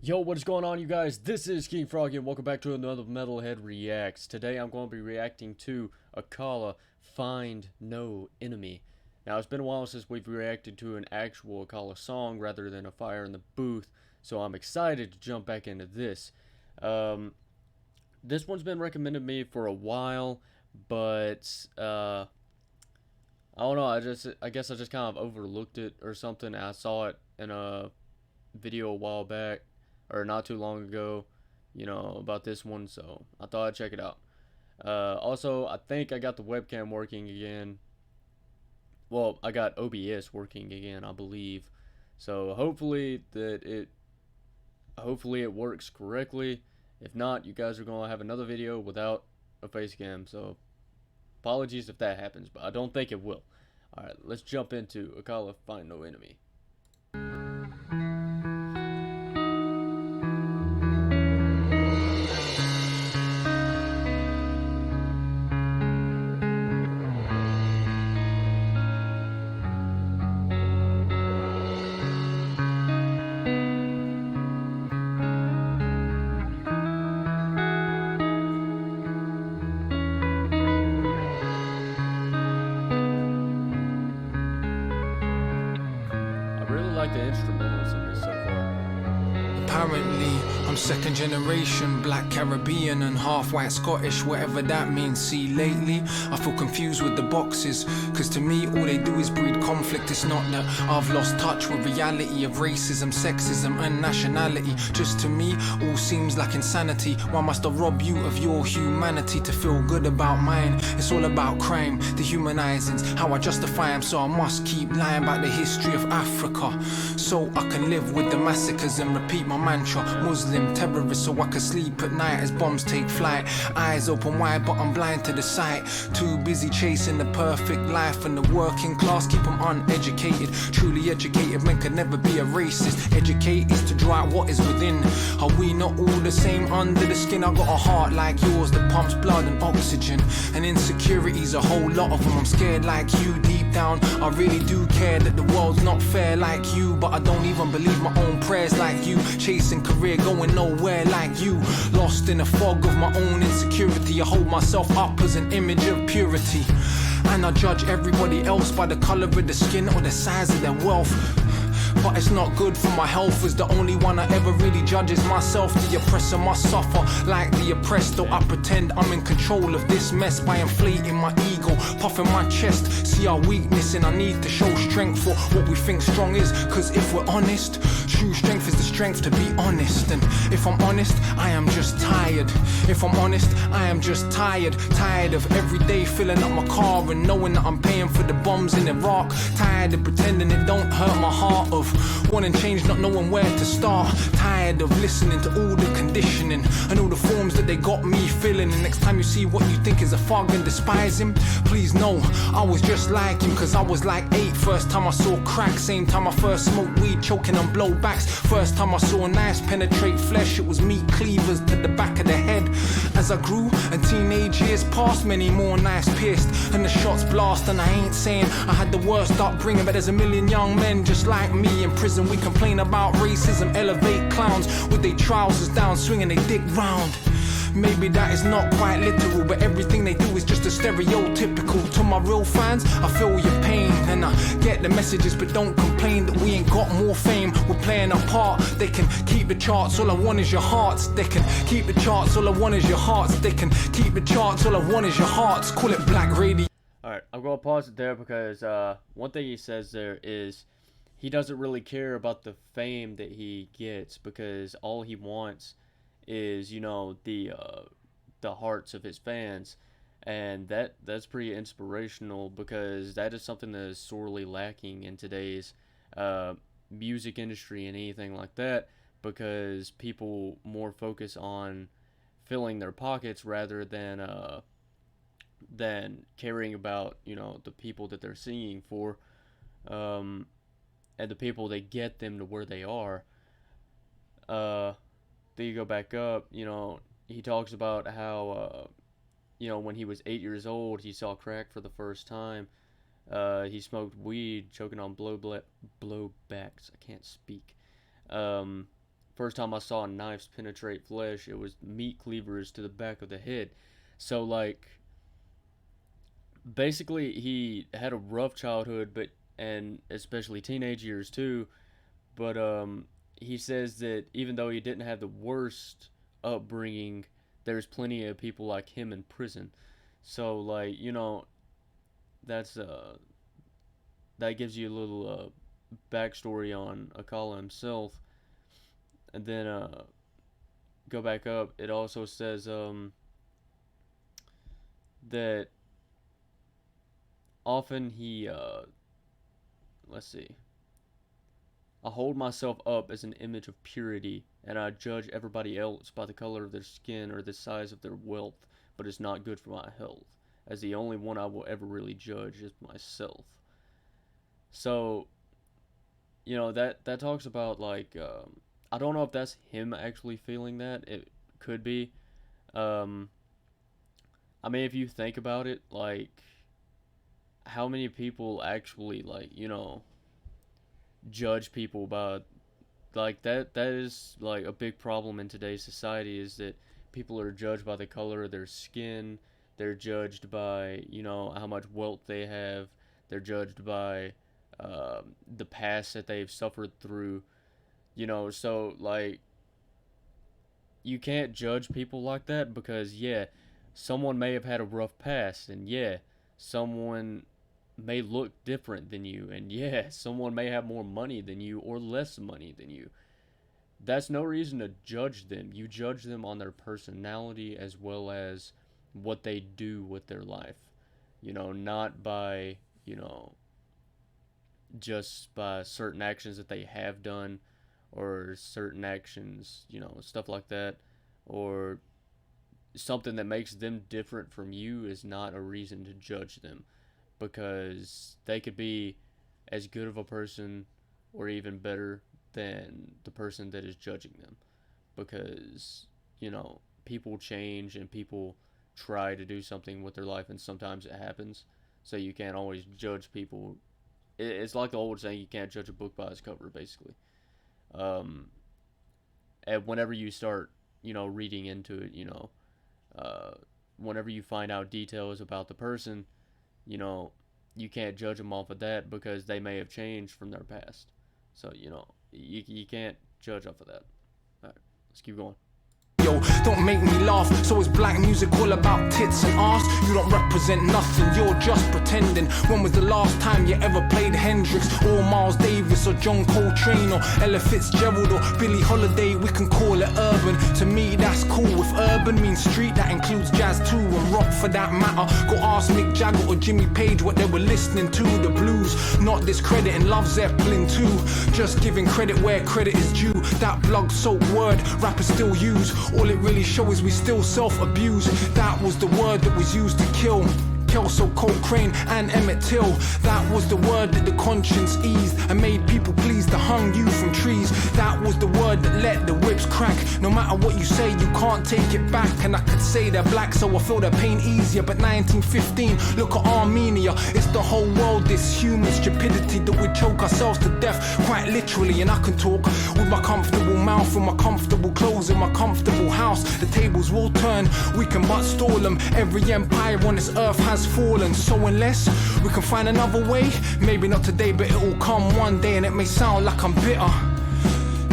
Yo, what is going on, you guys? This is King Froggy, and welcome back to another Metalhead Reacts. Today I'm going to be reacting to Akala, Find No Enemy. Now, it's been a while since we've reacted to an actual Akala song rather than a Fire in the Booth, so I'm excited to jump back into this. This one's been recommended to me for a while, but I don't know, I guess I just kind of overlooked it or something. I saw it in a video a while back, or not too long ago, about this one, so I thought I'd check it out. Also, I think I got the webcam working again. Well, I got OBS working again, I believe. So hopefully it works correctly. If not, you guys are gonna have another video without a face cam. So apologies if that happens, but I don't think it will. All right, let's jump into Akala, Find No Enemy. I really like the instrumentals in this so far. Apparently, I'm second generation, black Caribbean and half white Scottish, whatever that means. See, lately, I feel confused with the boxes, cause to me, all they do is breed conflict. It's not that I've lost touch with reality of racism, sexism and nationality. Just to me, all seems like insanity. Why must I rob you of your humanity to feel good about mine? It's all about crime, dehumanizing, how I justify them, so I must keep lying about the history of Africa, so I can live with the massacres and repeat my mantra. Muslim terrorist, so I can sleep at night as bombs take flight. Eyes open wide, but I'm blind to the sight. Too busy chasing the perfect life, and the working class keep them uneducated. Truly educated men can never be a racist. Educate is to draw out what is within. Are we not all the same under the skin? I got a heart like yours that pumps blood and oxygen, and insecurities a whole lot of them. I'm scared like you deep down. I really do care that the world's not fair like you, but I don't even believe my own prayers like you. Chasing career, going nowhere like you. Lost in a fog of my own insecurity. I hold myself up as an image of purity, and I judge everybody else by the color of the skin or the size of their wealth. But it's not good for my health, as the only one I ever really judge is myself. The oppressor must suffer like the oppressed, though I pretend I'm in control of this mess by inflating my ego, puffing my chest. See our weakness and I need to show strength for what we think strong is, cause if we're honest, true strength is the strength to be honest. And if I'm honest, I am just tired. If I'm honest, I am just tired. Tired of every day filling up my car and knowing that I'm paying for the bombs in Iraq. Tired of pretending it don't hurt my heart, of wanting change, not knowing where to start. Tired of listening to all the conditioning and all the forms that they got me filling. And next time you see what you think is a thug and despise him, please know I was just like him, cause I was like 8. First time I saw crack, same time I first smoked weed, choking on blowbacks. First time I saw a knife penetrate flesh, it was meat cleavers to the back of the head. As I grew and teenage years passed, many more knives pierced and the shots blast. And I ain't saying I had the worst upbringing, but there's a million young men just like me in prison. We complain about racism, elevate clowns with their trousers down, swinging they dick round. Maybe that is not quite literal, but everything they do is just a stereotypical. To my real fans, I feel your pain, and I get the messages, but don't complain that we ain't got more fame. We're playing our part. They can keep the charts, all I want is your hearts. They can keep the charts, all I want is your hearts. They can keep the charts, all I want is your hearts. Call it Black Radio. Alright, I'm going to pause it there because one thing he says there is he doesn't really care about the fame that he gets, because all he wants is, the hearts of his fans. And that's pretty inspirational, because that is something that is sorely lacking in today's music industry and anything like that, because people more focus on filling their pockets rather than caring about, the people that they're singing for, and the people that get them to where they are. Then you go back up, he talks about how, when he was 8 years old, he saw crack for the first time. He smoked weed, choking on blowbacks. I can't speak. first time I saw knives penetrate flesh, it was meat cleavers to the back of the head. So like basically he had a rough childhood, but and especially teenage years too. But he says that even though he didn't have the worst upbringing, there's plenty of people like him in prison. So like that's that gives you a little backstory on Akala himself, and then go back up. It also says that often he let's see. I hold myself up as an image of purity, and I judge everybody else by the color of their skin or the size of their wealth, but it's not good for my health, as the only one I will ever really judge is myself. So, that talks about like I don't know if that's him actually feeling that. It could be. Um, I mean, if you think about it, like how many people actually like judge people by like that is like a big problem in today's society is that people are judged by the color of their skin. They're judged by how much wealth they have. They're judged by the past that they've suffered through. So like you can't judge people like that because yeah, someone may have had a rough past, and yeah, someone may look different than you, and yeah, someone may have more money than you or less money than you. That's no reason to judge them. You judge them on their personality as well as what they do with their life. Not by, just by certain actions that they have done or certain actions, stuff like that, or something that makes them different from you is not a reason to judge them, because they could be as good of a person or even better than the person that is judging them, because people change and people try to do something with their life, and sometimes it happens. So you can't always judge people. It's like the old saying, you can't judge a book by its cover, basically. um, and whenever you start reading into it, uh, whenever you find out details about the person, you know, you can't judge them off of that because they may have changed from their past. So, you can't judge off of that. All right, let's keep going. Yo, don't make me laugh. So is black music all about tits and ass? You don't represent nothing, you're just pretending. When was the last time you ever played Hendrix or Miles Davis or John Coltrane or Ella Fitzgerald or Billie Holiday? We can call it urban. To me that's cool. If urban means street, that includes jazz too, and rock for that matter. Go ask Mick Jagger or Jimmy Page what they were listening to. The blues, not discrediting Love Zeppelin too, just giving credit where credit is due. That blood-soaked word rappers still use. All it really shows is we still self-abuse. That was the word that was used to kill Kelso, Cochrane and Emmett Till. That was the word that the conscience eased and made people pleased that hung you from trees. That was the word that let the whips crack. No matter what you say, you can't take it back. And I could say they're black so I feel their pain easier, but 1915, look at Armenia. It's the whole world, this human stupidity that we choke ourselves to death, quite literally. And I can talk with my comfortable mouth, with my comfortable clothes, in my comfortable house. The tables will turn, we can but stall them. Every empire on this earth has fallen, so unless we can find another way, maybe not today, but it will come one day. And it may sound like I'm bitter,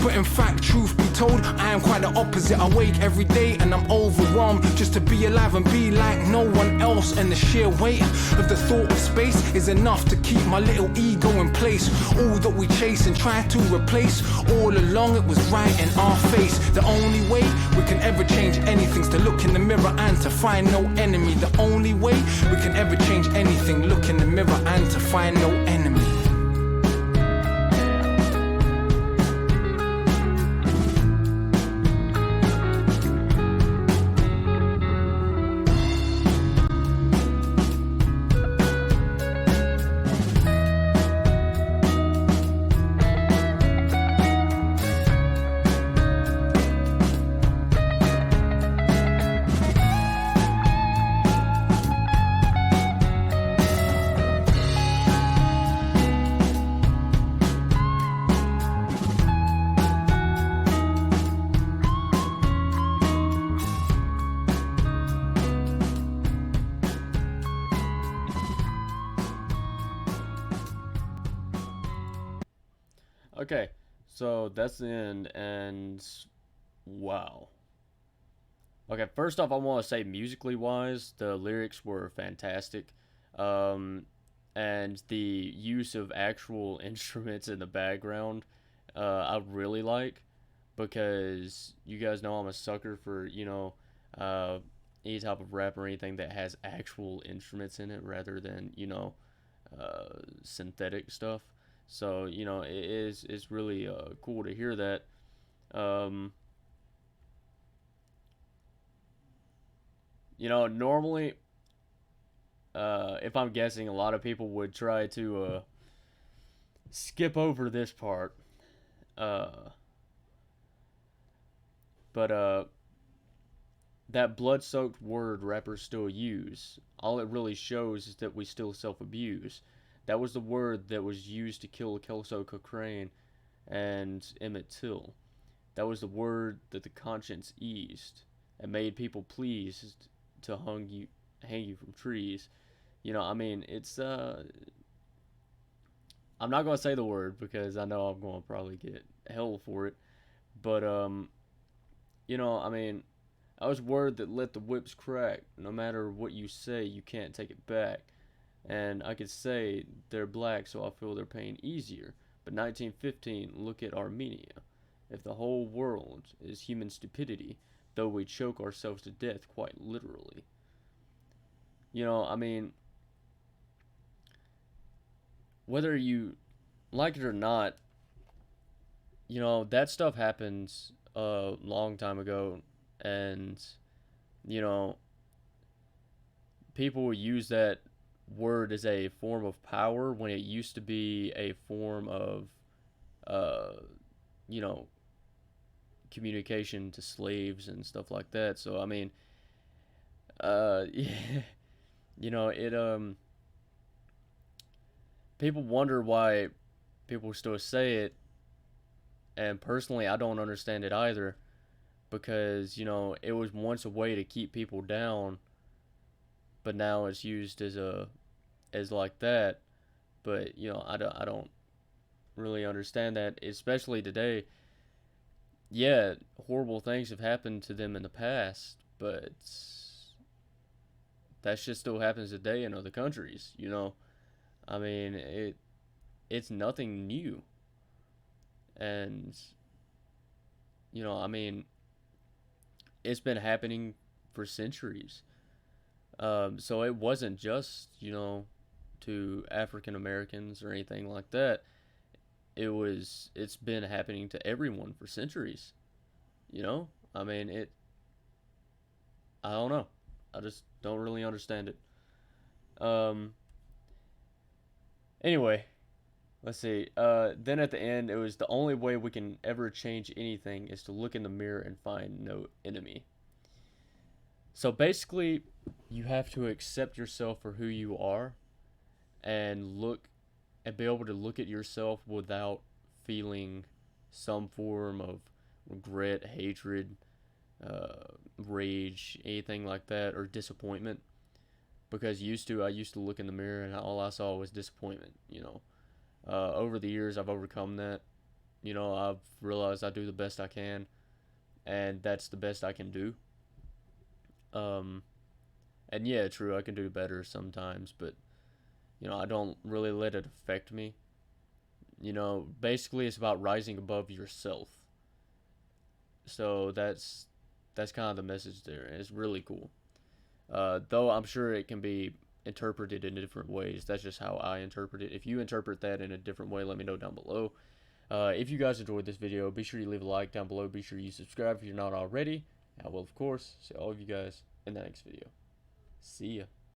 but in fact, truth be told, I am quite the opposite. I wake every day and I'm overwhelmed just to be alive and be like no one else. And the sheer weight of the thought of space is enough to keep my little ego in place. All that we chase and try to replace, all along it was right in our face. The only way we can ever change anything's to look in the mirror and to find no enemy. The only way we can ever change anything, look in the mirror and to find no enemy. Okay, so that's the end, and wow. Okay, first off, I want to say musically wise, the lyrics were fantastic. Um, and the use of actual instruments in the background, I really like because you guys know I'm a sucker for, uh, any type of rap or anything that has actual instruments in it rather than, synthetic stuff. So, it's really cool to hear that. Um, normally, if I'm guessing, a lot of people would try to skip over this part. Uh, but that blood soaked word rappers still use, all it really shows is that we still self abuse. That was the word that was used to kill Kelso Cochrane and Emmett Till. That was the word that the conscience eased and made people pleased to hang you from trees. I mean, I'm not gonna say the word because I know I'm gonna probably get hell for it. But I mean, I was word that let the whips crack. No matter what you say, you can't take it back. And I could say they're black, so I feel their pain easier. But 1915, look at Armenia. If the whole world is human stupidity, though we choke ourselves to death quite literally. I mean, whether you like it or not, that stuff happens a long time ago, and you know, people use that word as a form of power when it used to be a form of, uh, you know, communication to slaves and stuff like that. So I mean, yeah, it people wonder why people still say it, and personally, I don't understand it either because it was once a way to keep people down, but now it's used as like that. But I don't really understand that, especially today. Yeah, horrible things have happened to them in the past, but that shit still happens today in other countries. I mean, it's nothing new, and I mean, it's been happening for centuries. So it wasn't just to African Americans or anything like that. It's been happening to everyone for centuries. I mean, I don't know. I just don't really understand it. Um. Anyway, let's see. Then at the end, it was the only way we can ever change anything is to look in the mirror and find no enemy. So basically, you have to accept yourself for who you are and be able to look at yourself without feeling some form of regret, hatred, rage, anything like that, or disappointment. Because I used to look in the mirror and all I saw was disappointment. Over the years, I've overcome that. I've realized I do the best I can, and that's the best I can do. Um, and yeah, true, I can do better sometimes, but I don't really let it affect me. Basically, it's about rising above yourself. So that's kind of the message there. And it's really cool. Though I'm sure it can be interpreted in different ways. That's just how I interpret it. If you interpret that in a different way, let me know down below. If you guys enjoyed this video, be sure you leave a like down below. Be sure you subscribe if you're not already. I will, of course, see all of you guys in the next video. See ya.